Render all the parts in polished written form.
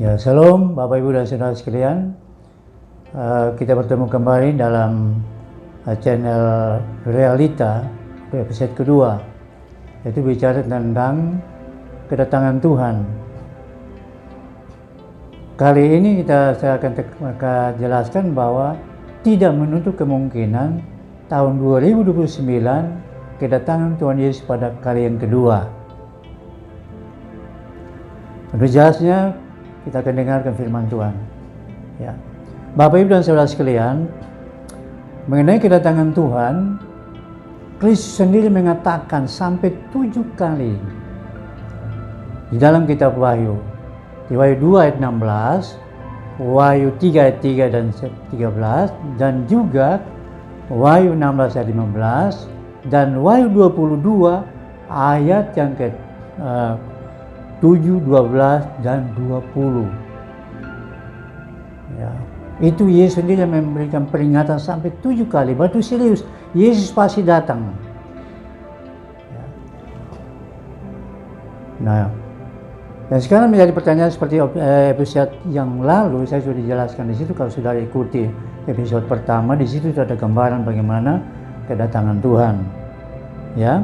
Ya, Shalom Bapak Ibu dan Saudara sekalian. Kita bertemu kembali dalam channel Realita episode kedua, yaitu bicara tentang kedatangan Tuhan. Kali ini saya akan jelaskan bahwa tidak menutup kemungkinan tahun 2029 kedatangan Tuhan Yesus pada kali yang kedua. Untuk jelasnya kita akan dengarkan firman Tuhan. Ya. Bapak Ibu dan Saudara sekalian, mengenai kedatangan Tuhan, Kristus sendiri mengatakan sampai 7 kali di dalam kitab Wahyu. Di Wahyu 2 ayat 16, Wahyu 3 ayat 3 dan 13, dan juga Wahyu 16 ayat 15, dan Wahyu 22 ayat yang ke 7, 12, dan 20. Ya. Itu Yesus sendiri yang memberikan peringatan sampai 7 kali. Batu serius, Yesus pasti datang. Ya. Nah, dan sekarang menjadi pertanyaan seperti episode yang lalu, saya sudah dijelaskan di situ. Kalau sudah ikuti episode pertama, di situ ada gambaran bagaimana kedatangan Tuhan. Ya,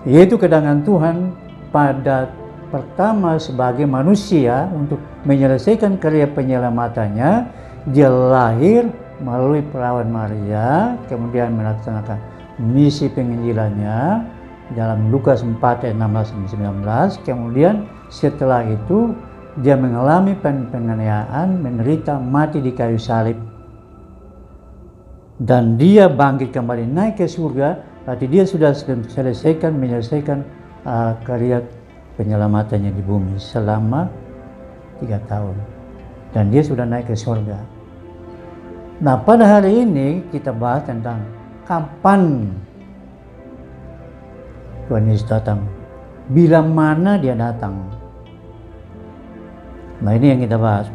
yaitu kedatangan Tuhan pada pertama sebagai manusia untuk menyelesaikan karya penyelamatannya. Dia lahir melalui perawan Maria, kemudian melaksanakan misi penginjilannya dalam Lukas 4 ayat 16-19. Kemudian setelah itu dia mengalami penganiayaan, menderita, mati di kayu salib, dan dia bangkit kembali naik ke surga. Berarti dia sudah menyelesaikan karya penyelamatannya di bumi selama 3 tahun, dan dia sudah naik ke surga. Nah, pada hari ini kita bahas tentang kapan Tuhan Yesus datang, bila mana dia datang. Nah, ini yang kita bahas.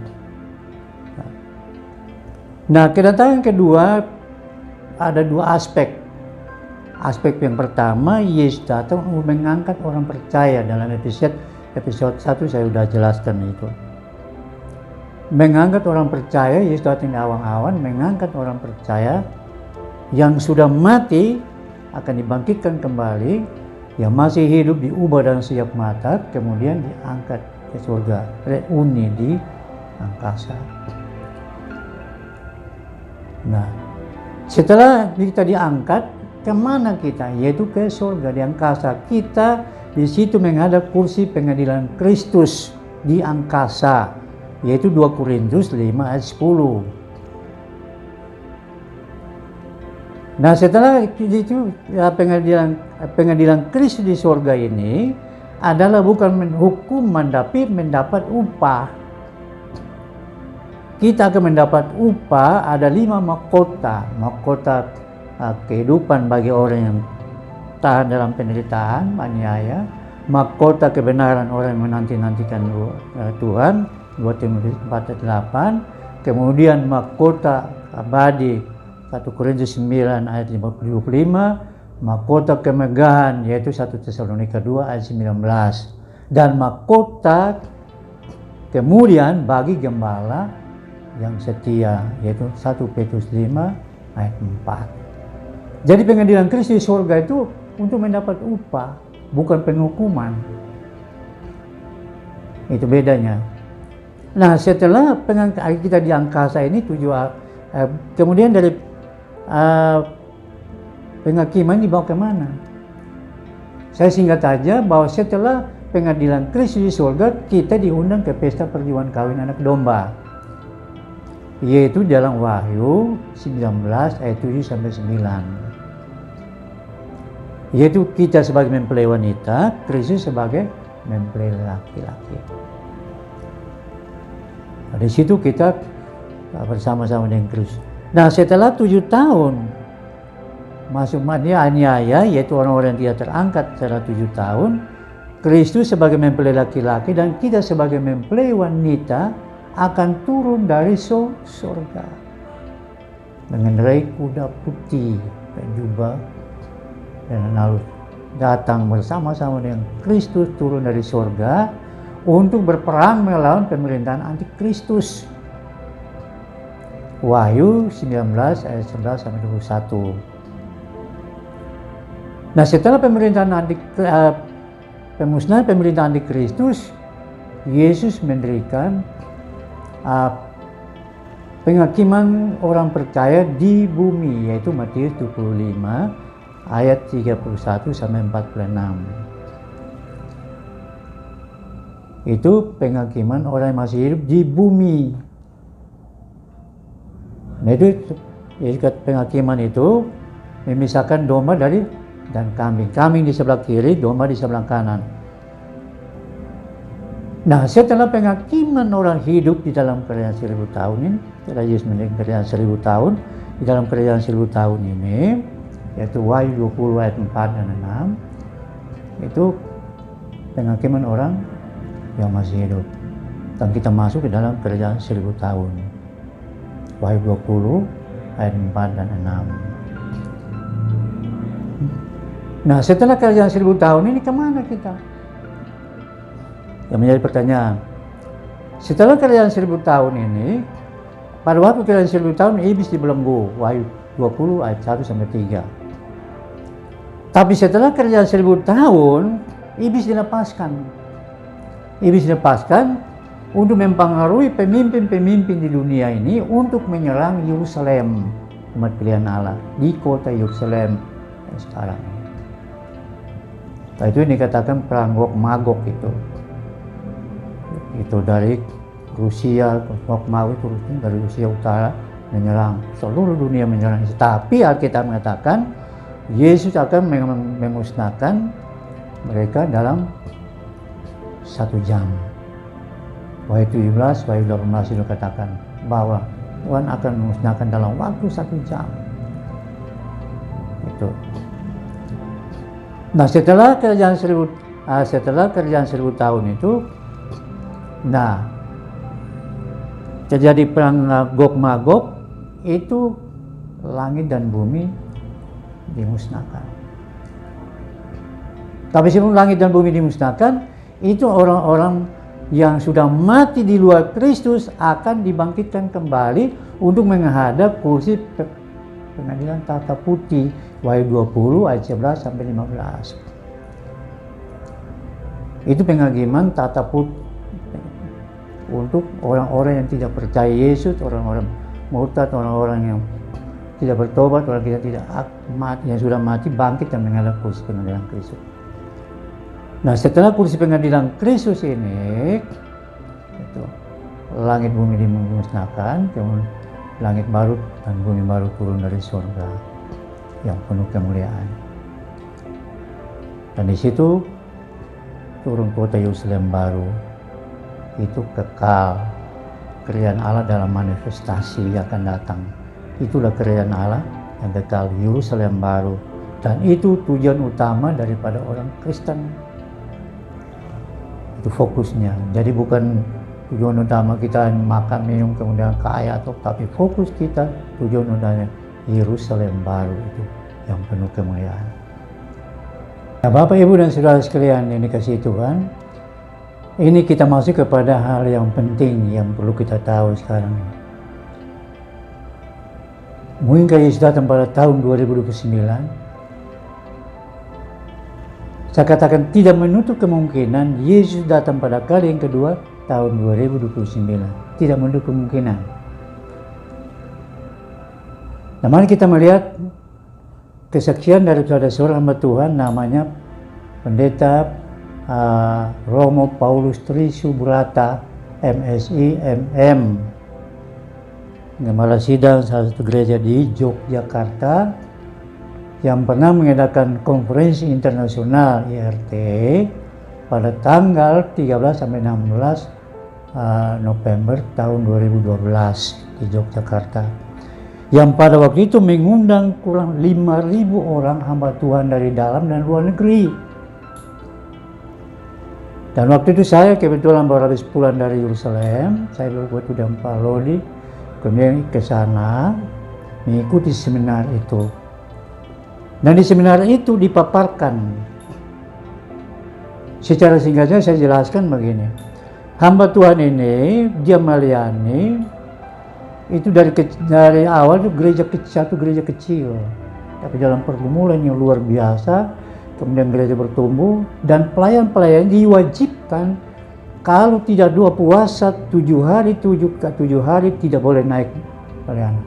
Nah, kedatangan kedua ada 2 aspek. Aspek yang pertama, Yesus datang untuk mengangkat orang percaya. Dalam episode 1 saya sudah jelaskan itu. Mengangkat orang percaya, Yesus datang di awan-awan, mengangkat orang percaya yang sudah mati akan dibangkitkan kembali, yang masih hidup diubah dan siap mata, kemudian diangkat ke surga, reuni di angkasa. Nah, setelah kita diangkat, kemana kita? Yaitu ke surga, di angkasa. Kita di situ menghadap kursi pengadilan Kristus di angkasa, yaitu 2 Korintus 5 ayat 10. Nah, setelah itu pengadilan Kristus di surga ini adalah bukan hukuman, tapi mendapat upah. Kita akan mendapat upah. Ada 5 mahkota kehidupan bagi orang yang tahan dalam penderitaan, aniaya. Mahkota kebenaran orang yang menanti-nantikan Tuhan, 2 Timotius 4 ayat 8. Kemudian mahkota abadi, 1 Korintus 9 ayat 25. Mahkota kemegahan, yaitu 1 Tesalonika 2 ayat 19. Dan mahkota kemuliaan bagi gembala yang setia, yaitu 1 Petrus 5 ayat 4. Jadi pengadilan Kristus di surga itu untuk mendapat upah, bukan penghukuman. Itu bedanya. Nah, setelah kita di angkasa ini, kemudian dari penghakiman dibawa kemana? Saya singkat saja bahwa setelah pengadilan Kristus di surga, kita diundang ke pesta perjamuan kawin anak domba, yaitu dalam Wahyu 19 ayat 7-9. Yaitu kita sebagai mempelai wanita, Kristus sebagai mempelai laki-laki. Nah, di situ kita bersama-sama dengan Kristus. Nah, setelah 7 tahun masuk dia aniaya, yaitu orang-orang yang tidak terangkat setelah 7 tahun, Kristus sebagai mempelai laki-laki dan kita sebagai mempelai wanita akan turun dari surga mengendarai kuda putih dan jubah, dan lalu datang bersama-sama dengan Kristus turun dari surga untuk berperang melawan pemerintahan antikristus. Wahyu 19 ayat 11 sampai 21. Nah, setelah pemusnahan pemerintahan antikristus, Yesus mendirikan penghakiman orang percaya di bumi, yaitu Matius 25 ayat 31 sampai 46. Itu penghakiman orang yang masih hidup di bumi. Nah, itu penghakiman itu memisahkan domba dan kambing. Kambing di sebelah kiri, domba di sebelah kanan. Nah, setelah penghakiman orang hidup di dalam kerajaan 1000 tahun ini, setelah Yesus mendirikan kerajaan 1000 tahun, di dalam kerajaan 1000 tahun ini, yaitu Wahyu 20 ayat 4 dan 6, itu penghakiman orang yang masih hidup. Dan kita masuk ke dalam kerajaan 1000 tahun. Wahyu 20 ayat 4 dan 6. Nah, setelah kerajaan 1000 tahun ini kemana kita? Yang menjadi pertanyaan. Setelah kerajaan 1000 tahun ini, pada waktu kerajaan 1000 tahun, iblis dibelenggu. Wahyu 20 ayat 1 sampai 3. Tapi setelah kerajaan 1000 tahun, iblis dilepaskan. Iblis dilepaskan untuk mempengaruhi pemimpin-pemimpin di dunia ini untuk menyerang Yerusalem, umat pilihan Allah, di kota Yerusalem sekarang. Nah, itu yang dikatakan perang Gog Magog itu. Itu dari Rusia, Gog Magog itu dari Rusia Utara menyerang seluruh dunia, menyerang. Tapi Alkitab mengatakan Yesus akan memusnahkan mereka dalam 1 jam. Wahyu 17, Wahyu 18 itu katakan bahwa Tuhan akan memusnahkan dalam waktu 1 jam. Itu. Nah, setelah kerajaan 1000 tahun itu, nah, terjadi perang Gog Magog, itu langit dan bumi dimusnahkan. Tapi sebelum langit dan bumi dimusnahkan, itu orang-orang yang sudah mati di luar Kristus akan dibangkitkan kembali untuk menghadap kursi pengadilan tahta putih. Wahyu 20 ayat 11 sampai 15. Itu penghakiman tahta putih untuk orang-orang yang tidak percaya Yesus, orang-orang murtad, orang-orang yang tidak bertobat, orang yang tidak mati, yang sudah mati bangkit dan menghadap kursi pengadilan Kristus. Nah, setelah kursi pengadilan Kristus ini, itu langit bumi dimusnahkan, kemudian langit baru dan bumi baru turun dari surga yang penuh kemuliaan. Dan di situ turun kota Yerusalem baru, itu kekal. Kerajaan Allah dalam manifestasi akan datang. Itulah kerajaan Allah yang kekal, Yerusalem baru. Dan itu tujuan utama daripada orang Kristen. Itu fokusnya. Jadi bukan tujuan utama kita makan, minum, kemudian kaya, tapi fokus kita, tujuan utamanya Yerusalem baru itu yang penuh kemuliaan. Nah, Bapak, Ibu, dan saudara sekalian yang dikasihi Tuhan, ini kita masuk kepada hal yang penting yang perlu kita tahu sekarang. Mungkinkah Yesus datang pada tahun 2029? Saya katakan tidak menutup kemungkinan Yesus datang pada kali yang kedua tahun 2029. Tidak menutup kemungkinan. Nah, mari kita melihat kesaksian dari seorang hamba Tuhan namanya Pendeta Romo Paulus Tri Subrata, MSI, MM, Gembala Sidang salah satu gereja di Yogyakarta, yang pernah mengadakan konferensi internasional IRT pada tanggal 13 sampai 16 November tahun 2012 di Yogyakarta, yang pada waktu itu mengundang kurang 5.000 orang hamba Tuhan dari dalam dan luar negeri. Dan waktu itu saya kebetulan baru habis pulang dari Yerusalem, saya waktu di Ampalodi, kemudian ke sana mengikuti seminar itu. Dan di seminar itu dipaparkan, secara singkatnya saya jelaskan begini, Hamba Tuhan ini dia melayani itu dari awal itu satu gereja kecil, tapi dalam pergumulan yang luar biasa, kemudian gereja bertumbuh dan pelayan-pelayan diwajibkan kalau tidak 2 puasa 7 hari tidak boleh naik pelayanan.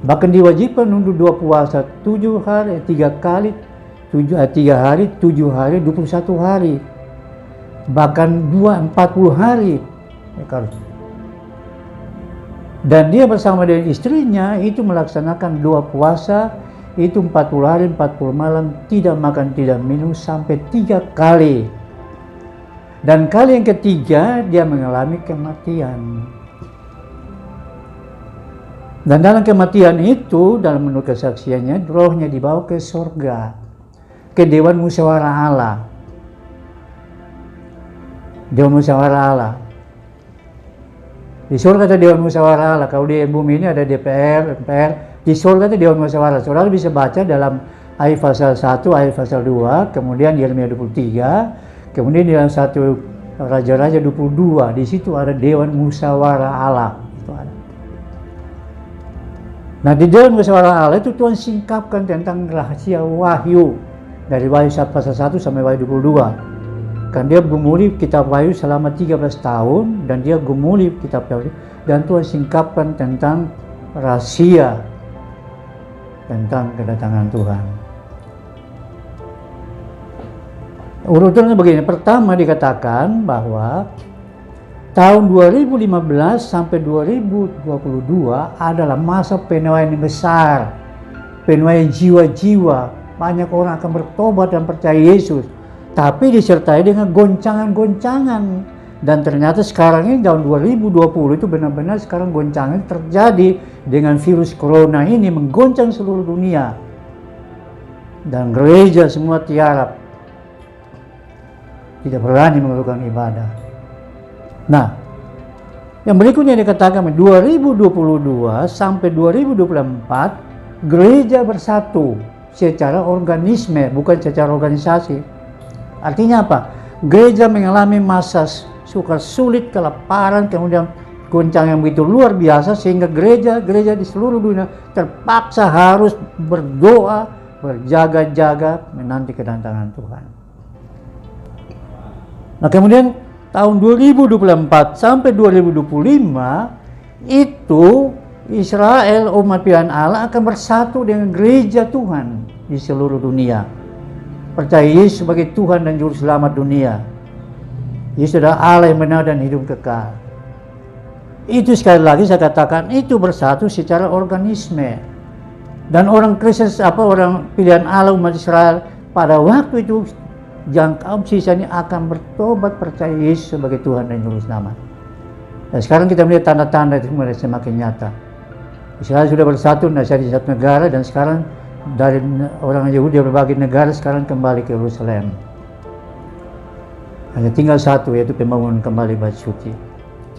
Bahkan diwajibkan untuk 2 puasa 7 hari 3 kali 3 hari 7 hari 21 hari. Bahkan 40 hari dan dia bersama dengan istrinya itu melaksanakan 2 puasa itu 40 hari 40 malam, tidak makan tidak minum sampai 3 kali, dan kali yang ketiga dia mengalami kematian. Dan dalam kematian itu, dalam menurut kesaksiannya, rohnya dibawa ke surga, ke Dewan Musyawarah Allah. Dewan Musyawarah Allah. Di surga ada Dewan Musyawarah Allah. Kalau di bumi ini ada DPR, MPR. Di surga ada Dewan Musyawarah. Saudara bisa baca dalam ayat pasal 1, ayat pasal 2, kemudian Yeremia 23, kemudian dalam 1 Raja-Raja 22. Di situ ada Dewan Musyawarah Allah. Itu ada. Nah, di Dewan Musyawarah Allah itu Tuhan singkapkan tentang rahasia wahyu. Dari Wahyu pasal 1 sampai Wahyu 22. Kan dia gumuli kitab Wahyu selama 13 tahun dan dia gumuli kitab Wahyu dan Tuhan singkapkan tentang rahasia tentang kedatangan Tuhan. Urutannya begini, pertama dikatakan bahwa tahun 2015 sampai 2022 adalah masa penuaian yang besar, penuaian jiwa-jiwa, banyak orang akan bertobat dan percaya Yesus. Tapi disertai dengan goncangan-goncangan. Dan ternyata sekarang ini tahun 2020 itu benar-benar sekarang goncangan terjadi dengan virus corona ini menggoncang seluruh dunia. Dan gereja semua tiarap, tidak berani melakukan ibadah. Nah, yang berikutnya dikatakan 2022 sampai 2024 gereja bersatu secara organisme, bukan secara organisasi. Artinya apa? Gereja mengalami masa sukar sulit, kelaparan, kemudian goncang yang begitu luar biasa sehingga gereja di seluruh dunia terpaksa harus berdoa, berjaga-jaga menanti kedatangan Tuhan. Nah, kemudian tahun 2024 sampai 2025 itu Israel, umat pilihan Allah akan bersatu dengan gereja Tuhan di seluruh dunia. Percaya Yesus sebagai Tuhan dan Juru Selamat dunia. Yesus adalah Allah yang benar dan hidup kekal. Itu sekali lagi saya katakan itu bersatu secara organisme. Dan orang Kristen, orang pilihan Allah umat Israel pada waktu itu jangka sisanya akan bertobat percaya Yesus sebagai Tuhan dan Juru Selamat. Dan sekarang kita melihat tanda-tanda itu mulai semakin nyata. Israel sudah bersatu menjadi satu negara dan sekarang dari orang Yahudi berbagai negara sekarang kembali ke Yerusalem. Hanya tinggal satu, yaitu pembangunan kembali Bait Suci.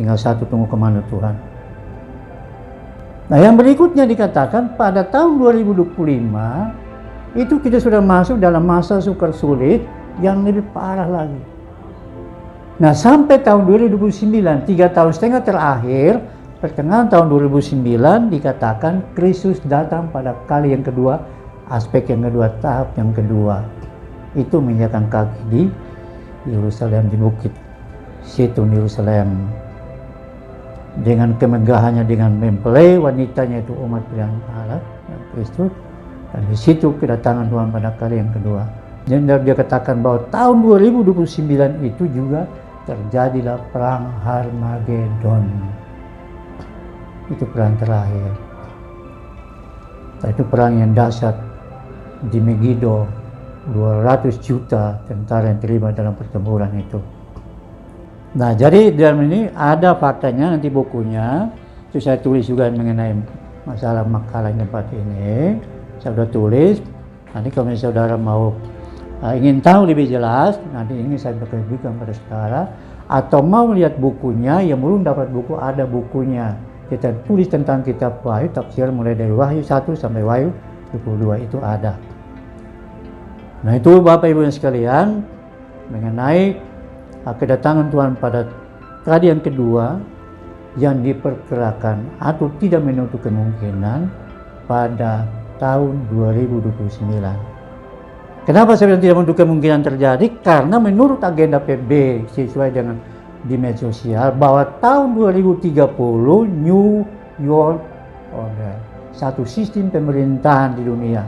Tinggal satu, tunggu komando Tuhan. Nah, yang berikutnya dikatakan pada tahun 2025 itu kita sudah masuk dalam masa sukar sulit yang lebih parah lagi. Nah, sampai tahun 2009, 3,5 tahun terakhir, pertengahan tahun 2009 dikatakan Kristus datang pada kali yang kedua, aspek yang kedua, tahap yang kedua. Itu menginjakan kaki di Yerusalem, di bukit Zaitun Yerusalem. Dengan kemegahannya, dengan mempelai wanitanya itu umat pilihan Allah, Kristus. Dan di situ kedatangan Tuhan pada kali yang kedua. Dan dia katakan bahwa tahun 2029 itu juga terjadilah perang Harmagedon. Itu perang terakhir. Itu perang yang dahsyat di Megiddo, 200 juta tentara yang terlibat dalam pertempuran itu. Nah, jadi dalam ini ada faktanya, nanti bukunya itu saya tulis juga mengenai masalah makalah yang tempat ini. Saya sudah tulis. Nanti kalau saudara mau ingin tahu lebih jelas, nanti ini saya berikan pada saudara. Atau mau lihat bukunya, yang belum dapat buku, ada bukunya. Kita tulis tentang kitab Wahyu, tafsir mulai dari Wahyu 1 sampai Wahyu 22 itu ada. Nah, itu Bapak Ibu yang sekalian mengenai kedatangan Tuhan pada kali yang kedua yang diperkirakan atau tidak menutup kemungkinan pada tahun 2029. Kenapa saya bilang tidak menutup kemungkinan terjadi? Karena menurut agenda PB sesuai dengan di media sosial bahwa tahun 2030 New World Order, satu sistem pemerintahan di dunia,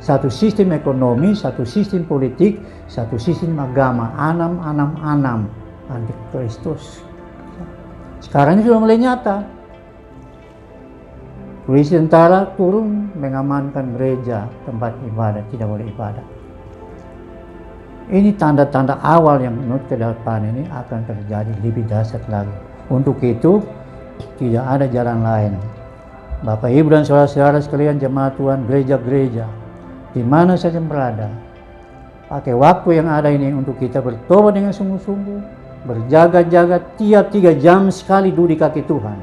satu sistem ekonomi, satu sistem politik, satu sistem agama, anam antikristus. Sekarang ini sudah mulai nyata. Polisi tentara turun mengamankan gereja, tempat ibadah, tidak boleh ibadah. Ini tanda-tanda awal yang menurut ke depan ini akan terjadi lebih dahsyat lagi. Untuk itu tidak ada jalan lain. Bapak Ibu dan saudara-saudara sekalian jemaat Tuhan, gereja-gereja di mana saja berada, pakai waktu yang ada ini untuk kita bertobat dengan sungguh-sungguh, berjaga-jaga tiap 3 jam sekali duduk di kaki Tuhan,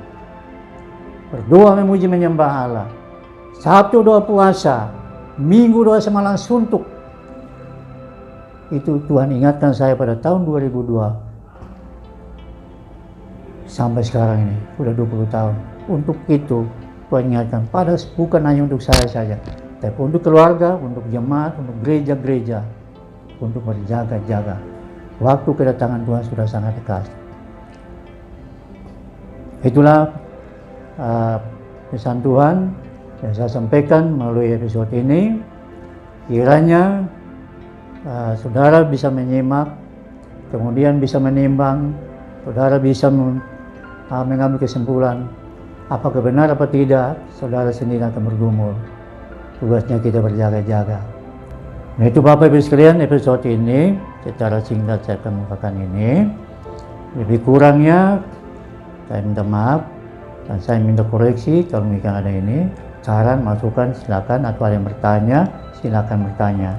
berdoa memuji menyembah Allah, Sabtu doa puasa, Minggu doa semalam suntuk. Itu Tuhan ingatkan saya pada tahun 2002 sampai sekarang ini, sudah 20 tahun. Untuk itu Tuhan ingatkan, bukan hanya untuk saya saja, tapi untuk keluarga, untuk jemaat, untuk gereja-gereja, untuk berjaga-jaga. Waktu kedatangan Tuhan sudah sangat dekat. Itulah pesan Tuhan yang saya sampaikan melalui episode ini. Kiranya saudara bisa menyimak, kemudian bisa menimbang, saudara bisa mengambil kesimpulan apakah benar apa tidak, saudara sendiri akan bergumul. Tugasnya kita berjaga-jaga. Nah itu Bapak Ibu sekalian, episode ini secara singkat saya kemukakan ini. Lebih kurangnya saya minta maaf dan saya minta koreksi kalau mungkin ada ini. Saran, masukan silakan, atau ada yang bertanya silakan bertanya.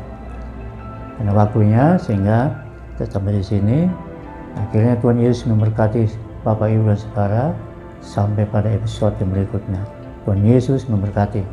Karena waktunya sehingga kita sampai di sini. Akhirnya Tuhan Yesus memberkati Bapak Ibu dan Saudara sampai pada episode yang berikutnya. Tuhan Yesus memberkati.